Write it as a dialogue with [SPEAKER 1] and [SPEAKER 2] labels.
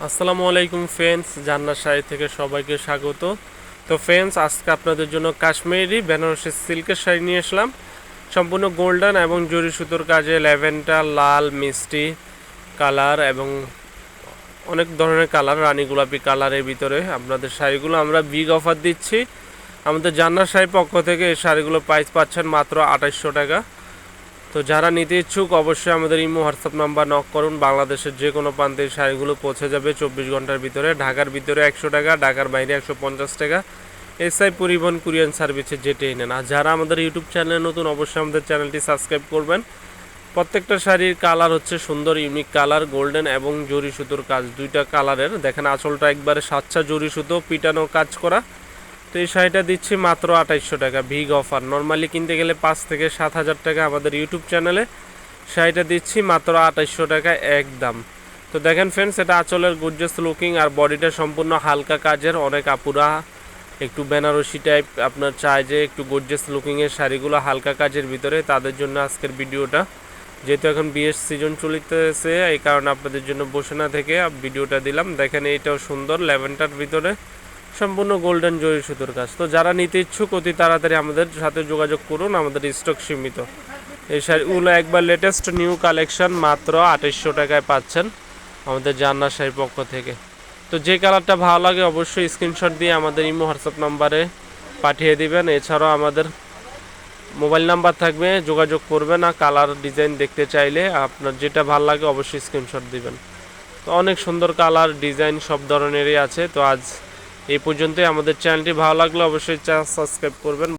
[SPEAKER 1] আসসালামু আলাইকুম ফ্রেন্ডস, জান্নাত শাড়ি থেকে সবাইকে স্বাগত। তো ফ্রেন্ডস, আজকে আপনাদের জন্য কাশ্মীরি বেনারসি সিল্কের শাড়ি নিয়ে আসলাম। সম্পূর্ণ গোল্ডেন এবং জরি সুতোর কাজে ল্যাভেন্ডার, লাল, মিষ্টি কালার এবং অনেক ধরনের কালার, রানী গোলাপি কালারের ভিতরে আপনাদের শাড়িগুলো আমরা বিগ অফার দিচ্ছি। আমাদের জান্নাত শাড়ির পক্ষ থেকে এই শাড়িগুলো প্রাইস পাচ্ছেন মাত্র 2800 টাকা। তো যারা নিতে ইচ্ছুক অবশ্যই আমাদের ইমো হোয়াটসঅ্যাপ নাম্বার নক করুন। বাংলাদেশের যে কোনো প্রান্তে শাড়িগুলো পৌঁছে যাবে 24 ঘন্টার ভিতরে। ঢাকার ভিতরে 100 টাকা, ঢাকার বাইরে 150 টাকা। এসআই পরিবহন কুরিয়ান সার্ভিসে যেটাই নেন। আর যারা আমাদের ইউটিউব চ্যানেলে নতুন অবশ্যই আমাদের চ্যানেলটি সাবস্ক্রাইব করবেন। প্রত্যেকটা শাড়ির কালার হচ্ছে সুন্দর ইউনিক কালার, গোল্ডেন এবং জরি সুতোর কাজ, দুইটা কালারের। দেখেন আঁচলটা একবারে সাচ্চা জরি সুতো পিটানো কাজ করা। তো এই শাড়িটা দিচ্ছি মাত্র 2800 টাকা, বিগ অফার। নর্মালি কিনতে গেলে 5 থেকে 7,000 টাকা। আমাদের ইউটিউব চ্যানেলে শাড়িটা দিচ্ছি মাত্র 2800 টাকা একদম। তো দেখেন ফ্রেন্ডস, এটা আঁচলের গর্জিয়াস লুকিং আর বডিটা সম্পূর্ণ হালকা কাজের। অনেক আপুরা একটু বেনারসি টাইপ আপনার চায় যে একটু গর্জিয়াস লুকিংয়ের শাড়িগুলো হালকা কাজের ভিতরে, তাদের জন্য আজকের ভিডিওটা। যেহেতু এখন বিয়ের সিজন চলিতেছে, এই কারণে আপনাদের জন্য বসে না থেকে ভিডিওটা দিলাম। দেখেন এইটাও সুন্দর ল্যাভেন্ডার ভিতরে, সম্পূর্ণ গোল্ডেন জরি সুতোর কাজ। তো যারা নিতে ইচ্ছুক অতি তাড়াতাড়ি আমাদের সাথে যোগাযোগ করুন, আমাদের স্টক সীমিত। এই শাড়িগুলো একবার লেটেস্ট নিউ কালেকশন, মাত্র 2800 টাকায় পাচ্ছেন আমাদের জান্নাত শাড়ির পক্ষ থেকে। তো যে কালারটা ভালো লাগে অবশ্যই স্ক্রিনশট দিয়ে আমাদের ইমো হোয়াটসঅ্যাপ নাম্বারে পাঠিয়ে দিবেন। এছাড়াও আমাদের মোবাইল নাম্বার থাকবে, যোগাযোগ করবেন। আর কালার ডিজাইন দেখতে চাইলে আপনার যেটা ভালো লাগে অবশ্যই স্ক্রিনশট দিবেন। তো অনেক সুন্দর কালার ডিজাইন সব ধরনেরই আছে। তো আজ এই পর্যন্তই। আমাদের চ্যানেলটি ভালো লাগলে অবশ্যই সাবস্ক্রাইব করবেন।